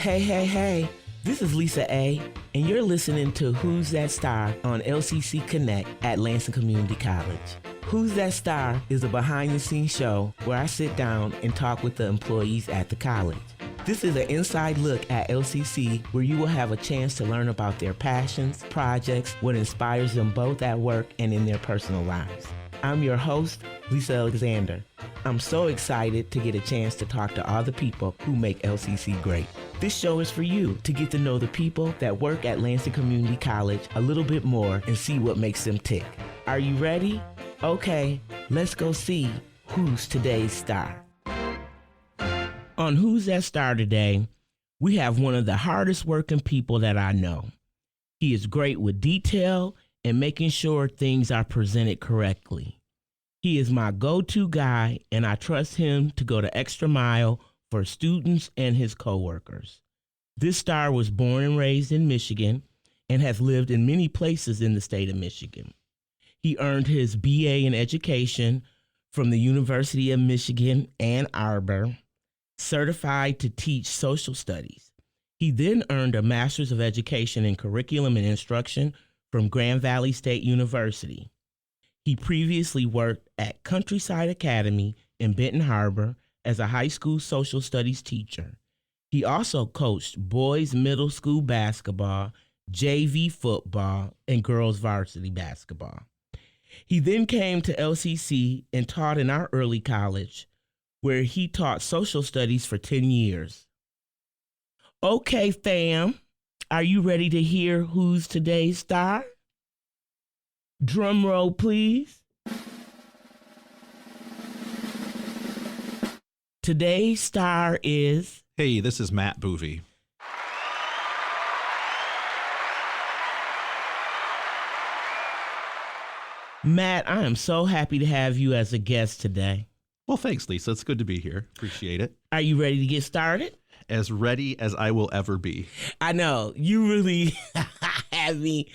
Hey. This is Lisa A., and you're listening to Who's That Star on LCC Connect at Lansing Community College. Who's That Star is a behind-the-scenes show where I sit down and talk with the employees at the college. This is an inside look at LCC where you will have a chance to learn about their passions, projects, what inspires them both at work and in their personal lives. I'm your host, Lisa Alexander. I'm so excited to get a chance to talk to all the people who make LCC great. This show is for you to get to know the people that work at Lansing Community College a little bit more and see what makes them tick. Are you ready? Okay, let's go see who's today's star. On Who's That Star today, we have one of the hardest working people that I know. He is great with detail and making sure things are presented correctly. He is my go-to guy, and I trust him to go the extra mile for students and his coworkers. This star was born and raised in Michigan and has lived in many places in the state of Michigan. He earned his BA in education from the University of Michigan, Ann Arbor, certified to teach social studies. He then earned a Master's of Education in Curriculum and Instruction from Grand Valley State University. He previously worked at Countryside Academy in Benton Harbor as a high school social studies teacher. He also coached boys middle school basketball, JV football, and girls varsity basketball. He then came to LCC and taught in our early college, where he taught social studies for 10 years. Okay, fam, are you ready to hear who's today's star? Drum roll, please. Today's star is... Hey, this is Matt Boeve. Matt, I am so happy to have you as a guest today. Well, thanks, Lisa. It's good to be here. Appreciate it. Are you ready to get started? As ready as I will ever be. I know. You really have me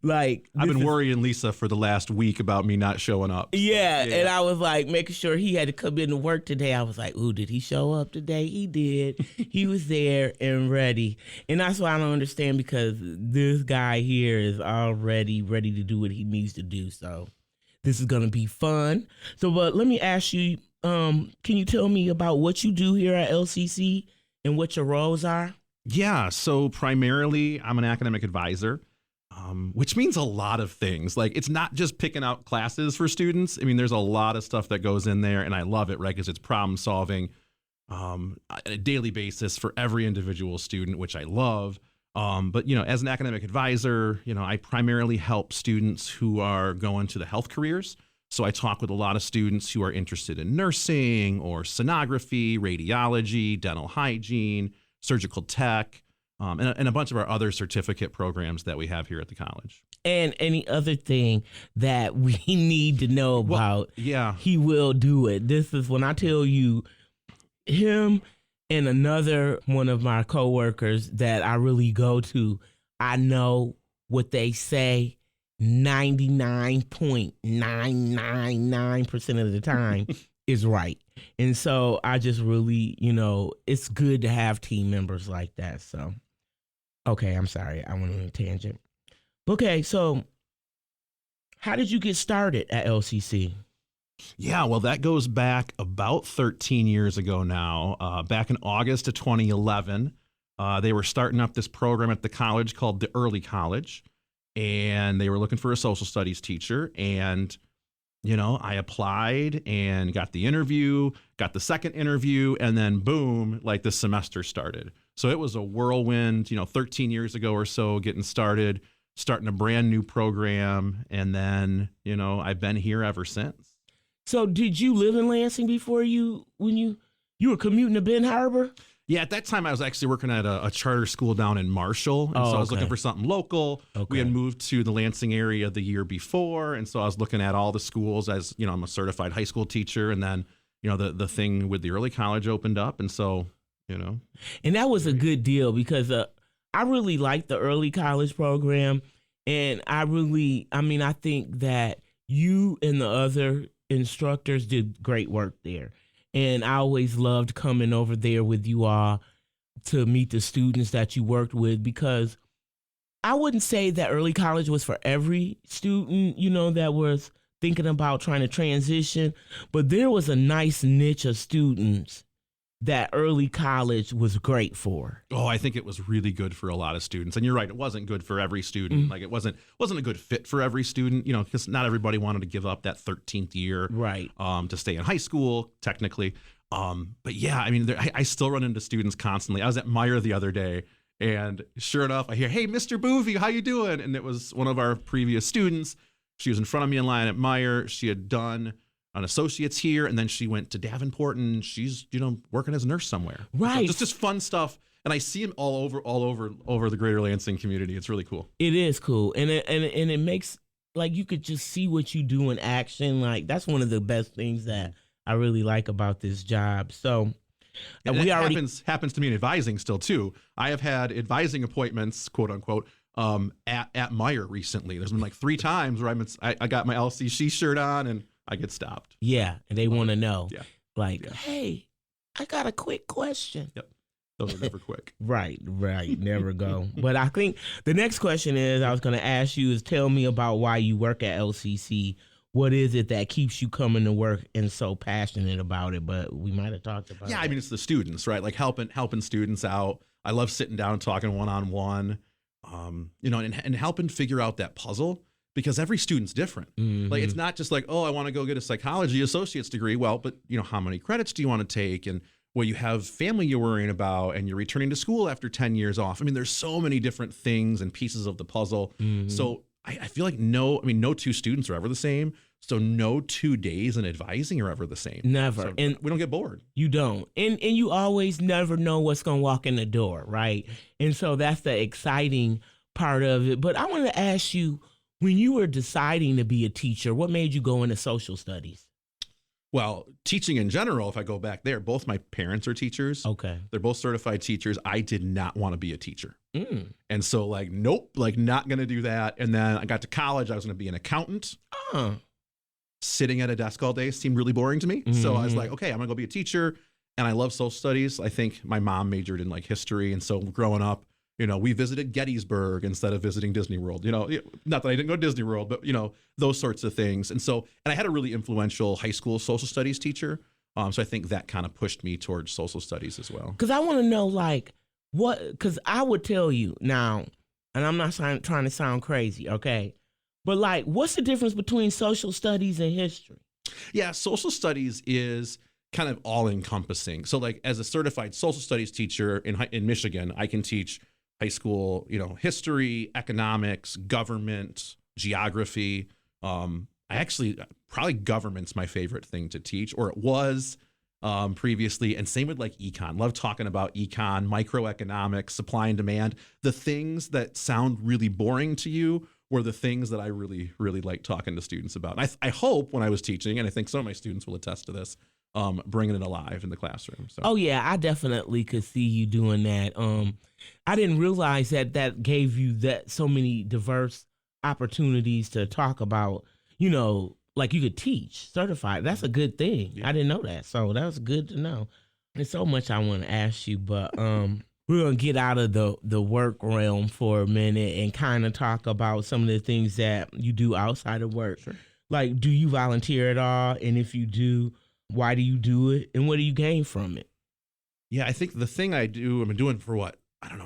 like... I've been worrying Lisa for the last week about me not showing up. So, yeah, and I was like making sure he had to come into work today. I was like, ooh, did he show up today? He did. He was there and ready. And that's why I don't understand, because this guy here is already ready to do what he needs to do. So this is going to be fun. So, but let me ask you, can you tell me about what you do here at LCC and what your roles are? Yeah, so primarily I'm an academic advisor, which means a lot of things. Like, it's not just picking out classes for students. I mean, there's a lot of stuff that goes in there, and I love it, right? Because it's problem solving on a daily basis for every individual student, which I love. But, as an academic advisor, I primarily help students who are going to the health careers. So I talk with a lot of students who are interested in nursing or sonography, radiology, dental hygiene, surgical tech, and a bunch of our other certificate programs that we have here at the college. And any other thing that we need to know about, he will do it. This is when I tell you, him and another one of my coworkers that I really go to, I know what they say 99.999% of the time is right. And so I just really, it's good to have team members like that. So, okay, I'm sorry. I went on a tangent. Okay, so how did you get started at LCC? Yeah, well, that goes back about 13 years ago now. Back in August of 2011, they were starting up this program at the college called the Early College. And they were looking for a social studies teacher. And, I applied and got the interview, got the second interview, and then boom, like the semester started. So it was a whirlwind, 13 years ago or so, starting a brand new program. And then, I've been here ever since. So did you live in Lansing before when you were commuting to Benton Harbor? Yeah, at that time I was actually working at a charter school down in Marshall, and so I was looking for something local. Okay. We had moved to the Lansing area the year before, and so I was looking at all the schools as, I'm a certified high school teacher, and then, the thing with the early college opened up, and so, And that was a good deal, because I really liked the early college program, and I think that you and the other instructors did great work there. And I always loved coming over there with you all to meet the students that you worked with, because I wouldn't say that early college was for every student, that was thinking about trying to transition, but there was a nice niche of students that early college was great for. Oh, I think it was really good for a lot of students. And you're right, it wasn't good for every student. Mm-hmm. Like it wasn't a good fit for every student, because not everybody wanted to give up that 13th year Right. To stay in high school, technically. But yeah, I mean, I still run into students constantly. I was at Meyer the other day, and sure enough, I hear, "Hey, Mr. Boeve, how you doing?" And it was one of our previous students. She was in front of me in line at Meyer. She had done an associate's here, and then she went to Davenport, and she's working as a nurse somewhere. Right. So just fun stuff, and I see them all over the Greater Lansing community. It's really cool. It is cool, and it makes, like, you could just see what you do in action. Like, that's one of the best things that I really like about this job. So and it happens to me in advising still too. I have had advising appointments, quote unquote, at Meyer recently. There's been like 3 times where I got my LCC shirt on and I get stopped. Yeah, and they want to know. Yeah. Like, Yeah. "Hey, I got a quick question." Yep. Those are never quick. Right, never go. But I think the next question I was going to ask you is, tell me about why you work at LCC. What is it that keeps you coming to work and so passionate about it? But we might have talked about it. Yeah, I mean, it's the students, right? Like helping students out. I love sitting down and talking one-on-one, and helping figure out that puzzle, because every student's different. Mm-hmm. Like, it's not just like, oh, I want to go get a psychology associate's degree. Well, but how many credits do you want to take? And you have family you're worrying about, and you're returning to school after 10 years off. I mean, there's so many different things and pieces of the puzzle. Mm-hmm. So I feel like no 2 students are ever the same. So no 2 days in advising are ever the same. Never. So And we don't get bored. you don't. And you always never know what's going to walk in the door, right? And so that's the exciting part of it. But I want to ask you, when you were deciding to be a teacher, what made you go into social studies? Well, teaching in general, if I go back there, both my parents are teachers. Okay. They're both certified teachers. I did not want to be a teacher. Mm. And so nope, not going to do that. And then I got to college. I was going to be an accountant. Sitting at a desk all day seemed really boring to me. Mm-hmm. So I was like, okay, I'm going to go be a teacher. And I love social studies. I think my mom majored in history. And so growing up, we visited Gettysburg instead of visiting Disney World. Not that I didn't go to Disney World, but those sorts of things. And I had a really influential high school social studies teacher. So I think that kind of pushed me towards social studies as well. Because I want to know, because I would tell you now, and I'm not trying to sound crazy, okay? But what's the difference between social studies and history? Yeah, social studies is kind of all encompassing. So as a certified social studies teacher in Michigan, I can teach high school, history, economics, government, geography. Probably government's my favorite thing to teach, or it was previously. And same with econ. Love talking about econ, microeconomics, supply and demand. The things that sound really boring to you were the things that I really, really like talking to students about. And I hope when I was teaching, and I think some of my students will attest to this, bringing it alive in the classroom. So. Oh yeah, I definitely could see you doing that. I didn't realize that gave you so many diverse opportunities to talk about, you could teach certified. That's a good thing. Yeah. I didn't know that. So that was good to know. There's so much I want to ask you, but we're going to get out of the work realm for a minute and kind of talk about some of the things that you do outside of work. Sure. Do you volunteer at all? And if you do, why do you do it? And what do you gain from it? Yeah, I think the thing I've been doing for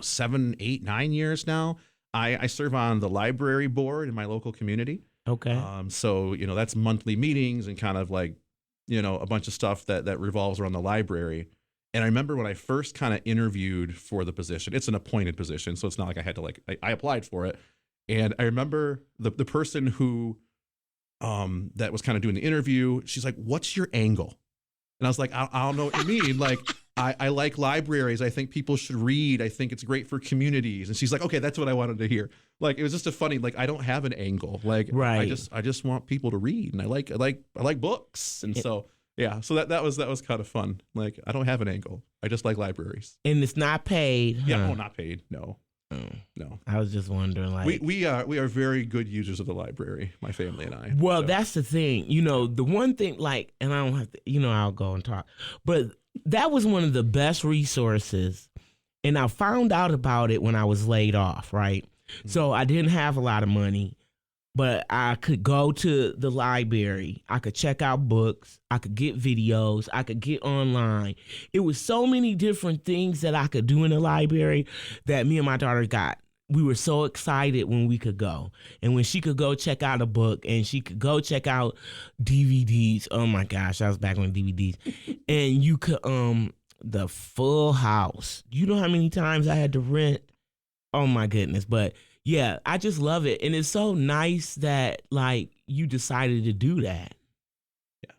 7, 8, 9 years now. I serve on the library board in my local community. Okay. So, that's monthly meetings and kind of a bunch of stuff that revolves around the library. And I remember when I first kind of interviewed for the position, it's an appointed position. So it's not like I had to I applied for it. And I remember the person who, that was kind of doing the interview. She's like, "What's your angle?" And I was like, I don't know what you mean. I like libraries. I think people should read. I think it's great for communities. And she's like, "Okay, that's what I wanted to hear." It was just a funny, I don't have an angle. Right. I just want people to read, and I like books. And so, yeah, so that was kind of fun. I don't have an angle. I just like libraries. And it's not paid. Huh? Yeah, not paid. No. Oh. No. I was just wondering, we are very good users of the library, my family and I. Well, so. That's the thing. The one thing, and I don't have to, I'll go and talk, but that was one of the best resources And I found out about it when I was laid off, right? Mm-hmm. So I didn't have a lot of money, but I could go to the library. I could check out books. I could get videos. I could get online. It was so many different things that I could do in the library that me and my daughter we were so excited when we could go. And when she could go check out a book and she could go check out DVDs. Oh my gosh, I was back on DVDs. And you could, the Full House. You know how many times I had to rent? Oh my goodness. But yeah, I just love it. And it's so nice that like you decided to do that. Yeah.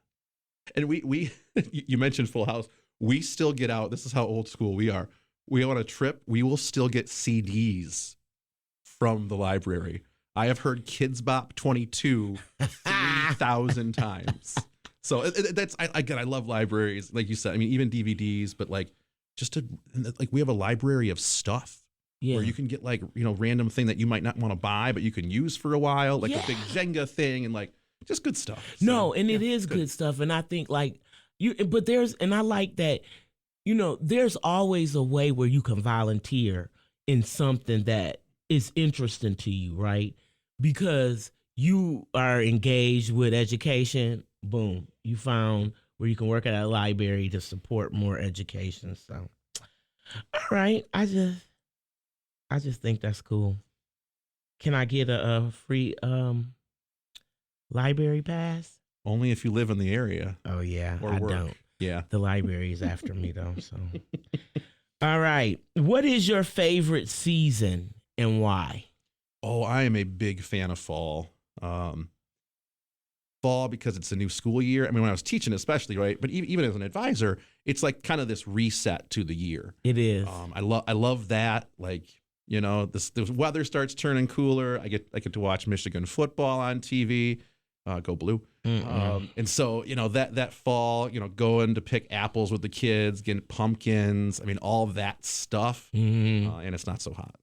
And we you mentioned Full House. We still get out. This is how old school we are. We go on a trip. We will still get CDs from the library. I have heard Kids Bop 22 3,000 times. So that's I love libraries, like you said. I mean, even DVDs, but like we have a library of stuff where you can get like, you know, random thing that you might not want to buy, but you can use for a while, like a big Jenga thing and like just good stuff. So, no, and it is good stuff. And I think like and I like that, you know, there's always a way where you can volunteer in something that is interesting to you, right? Because you are engaged with education. Boom, you found where you can work at a library to support more education. So, all right, I just think that's cool. Can I get a free library pass? Only if you live in the area. Oh yeah, or I work. don't. Yeah, the library is after me though. So, all right, what is your favorite season and why? Oh, I am a big fan of fall. Fall because it's a new school year. I mean, when I was teaching especially, right? But even as an advisor, it's like kind of this reset to the year. It is. I love that. Like, you know, the weather starts turning cooler. I get to watch Michigan football on TV. Go Blue. And so, you know, that fall, you know, going to pick apples with the kids, getting pumpkins. I mean, all of that stuff. And it's not so hot.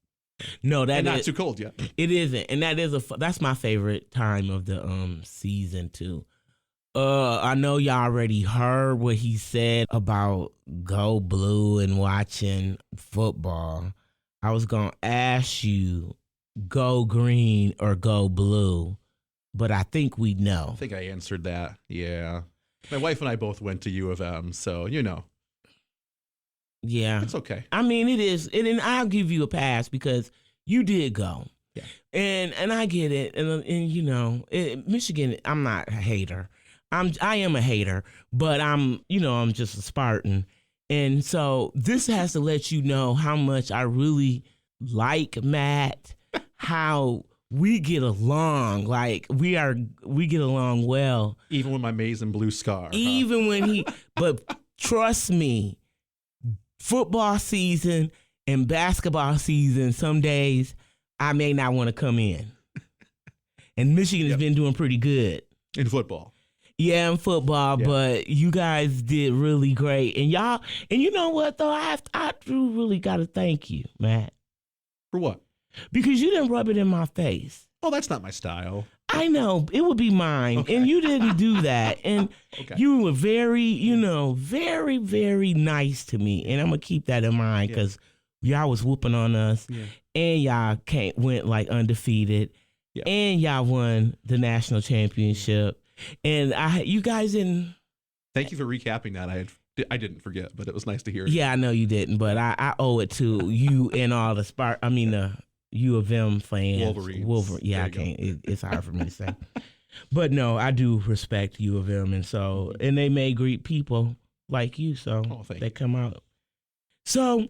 No, that not too cold yet. It isn't, and that's my favorite time of the season too. I know y'all already heard what he said about Go Blue and watching football. I was gonna ask you, Go Green or Go Blue, but I think we know. I think I answered that. Yeah, my wife and I both went to U of M, so you know. Yeah, it's okay. I mean, it is, and I'll give you a pass because you did go. Yeah, and I get it, and you know, Michigan. I'm not a hater. I am a hater, but I'm just a Spartan, and so this has to let you know how much I really like Matt. How we get along, like we get along well. Even with my maize and blue scar. Even when but trust me. Football season and basketball season, some days I may not want to come in. And Michigan has been doing pretty good. In football. Yeah, in football, but you guys did really great. And y'all, and you know what though? I do really got to thank you, Matt. For what? Because you didn't rub it in my face. Oh, that's not my style. I know, it would be mine. Okay. And you didn't do that. And you were very, very, very nice to me. And I'm going to keep that in mind because y'all was whooping on us. Yeah. And y'all went like undefeated. Yeah. And y'all won the national championship. And you guys didn't. Thank you for recapping that. I didn't forget, but it was nice to hear. Yeah, I know you didn't, but I owe it to you and all the U of M fans. Wolverine. Yeah, I can't. It's hard for me to say. But no, I do respect U of M. And so, and they may greet people like you. So they come out. So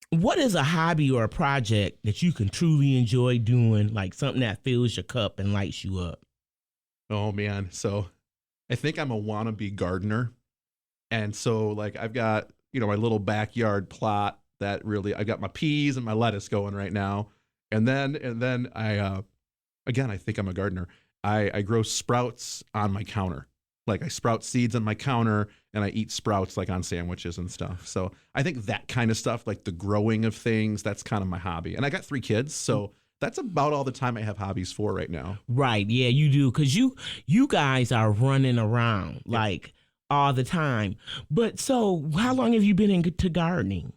what is a hobby or a project that you can truly enjoy doing? Like something that fills your cup and lights you up? Oh man. So I think I'm a wannabe gardener. And so like I've got, my little backyard plot that really, I got my peas and my lettuce going right now. And then I think I'm a gardener. I grow sprouts on my counter. Like I sprout seeds on my counter and I eat sprouts like on sandwiches and stuff. So I think that kind of stuff, like the growing of things, that's kind of my hobby. And I got 3 kids. So that's about all the time I have hobbies for right now. Right. Yeah, you do. Cause you guys are running around like all the time. But so how long have you been into gardening?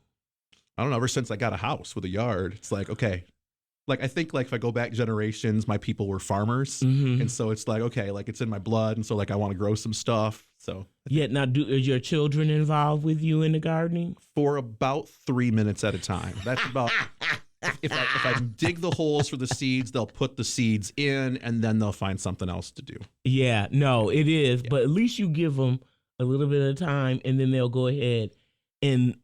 I don't know, ever since I got a house with a yard, it's like, okay, like I think like if I go back generations, my people were farmers. Mm-hmm. And so it's like, okay, like it's in my blood. And so like I want to grow some stuff. So Yeah. Now, are your children involved with you in the gardening? for about 3 minutes at a time. That's about if I dig the holes for the seeds, they'll put the seeds in and then they'll find something else to do. Yeah. No, it is. Yeah. But at least you give them a little bit of time, and then they'll go ahead and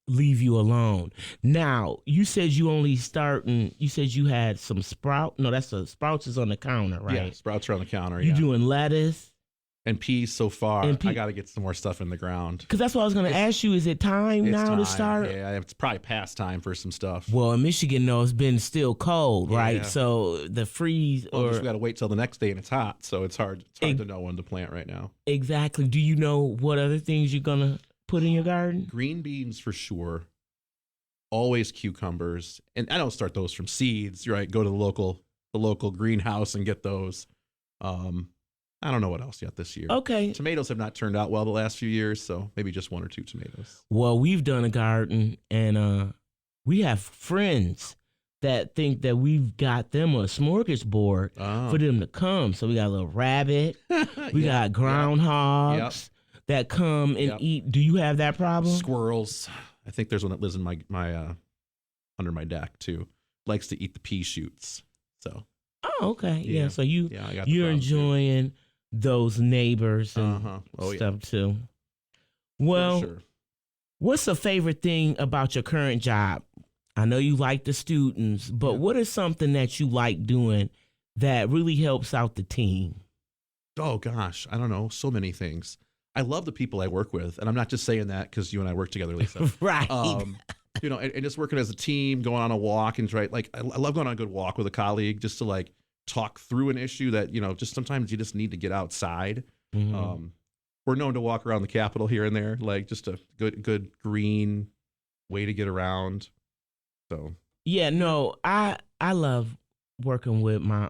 leave you alone. Now, you said you said you had some sprout. No, sprouts is on the counter, right? Yeah, sprouts are on the counter. You doing lettuce and peas so far. And I got to get some more stuff in the ground. because that's what I was going to ask you. Is it time now to start? Yeah, it's probably past time for some stuff. Well, in Michigan, though, it's been still cold, right? Yeah. So the freeze We got to wait till the next day and it's hot, so it's hard to know when to plant right now. Exactly. Do you know what other things you're going to put in your garden? Green beans for sure. Always cucumbers, and I don't start those from seeds. Right, go to the local greenhouse and get those. I don't know what else yet this year. Okay. Tomatoes have not turned out well the last few years, so maybe just 1 or 2 tomatoes. Well, we've done a garden, and we have friends that think that we've got them a smorgasbord for them to come. So we got a little rabbit, we got groundhogs that come and eat. Do you have that problem? Squirrels. I think there's one that lives in my under my deck too. Likes to eat the pea shoots. So. Oh, okay. Yeah. So you're you're enjoying those neighbors and stuff too. Well, sure. What's the favorite thing about your current job? I know you like the students, but what is something that you like doing that really helps out the team? Oh gosh, I don't know. So many things. I love the people I work with, and I'm not just saying that because you and I work together, Lisa. Right. And just working as a team, going on a walk, and I love going on a good walk with a colleague just to like talk through an issue that just sometimes you just need to get outside. Mm-hmm. We're known to walk around the Capitol here and there, like just a good green way to get around. So yeah, no, I love working with my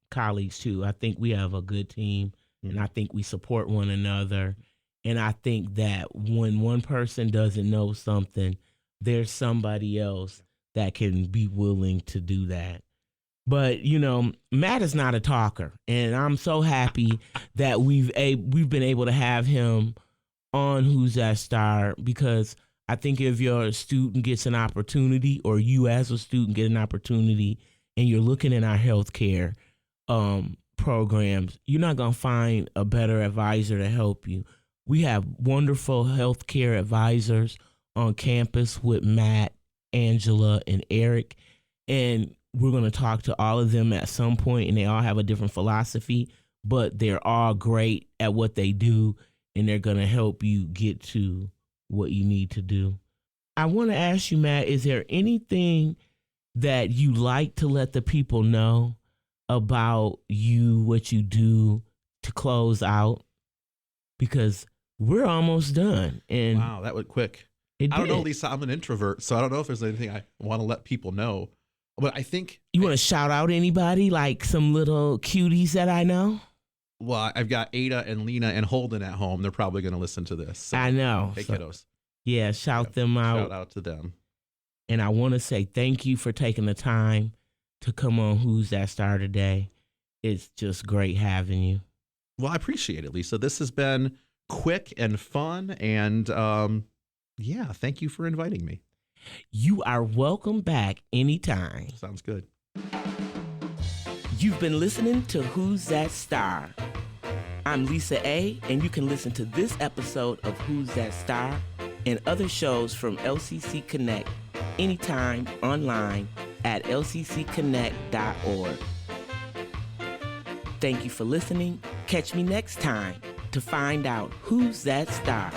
colleagues too. I think we have a good team, and I think we support one another. And I think that when one person doesn't know something, there's somebody else that can be willing to do that. But Matt is not a talker, and I'm so happy that we've been able to have him on Who's That Star, because I think if your student gets an opportunity, or you as a student get an opportunity, and you're looking at our healthcare programs, you're not gonna find a better advisor to help you. We have wonderful healthcare advisors on campus with Matt, Angela, and Eric, and we're going to talk to all of them at some point, and they all have a different philosophy, but they're all great at what they do, and they're going to help you get to what you need to do. I want to ask you, Matt, is there anything that you like to let the people know about you, what you do, to close out? Because we're almost done. And wow, that went quick. I don't know, Lisa. I'm an introvert, so I don't know if there's anything I want to let people know. But I think you want to shout out anybody, like some little cuties that I know. Well, I've got Ada and Lena and Holden at home. They're probably going to listen to this. So. I know. Hey, kiddos. Yeah, shout them out. Shout out to them. And I want to say thank you for taking the time to come on Who's That Star today. It's just great having you. Well, I appreciate it, Lisa. This has been quick and fun. And thank you for inviting me. You are welcome back anytime. Sounds good. You've been listening to Who's That Star? I'm Lisa A., and you can listen to this episode of Who's That Star and other shows from LCC Connect anytime online at lccconnect.org. Thank you for listening. Catch me next time to find out who's that star.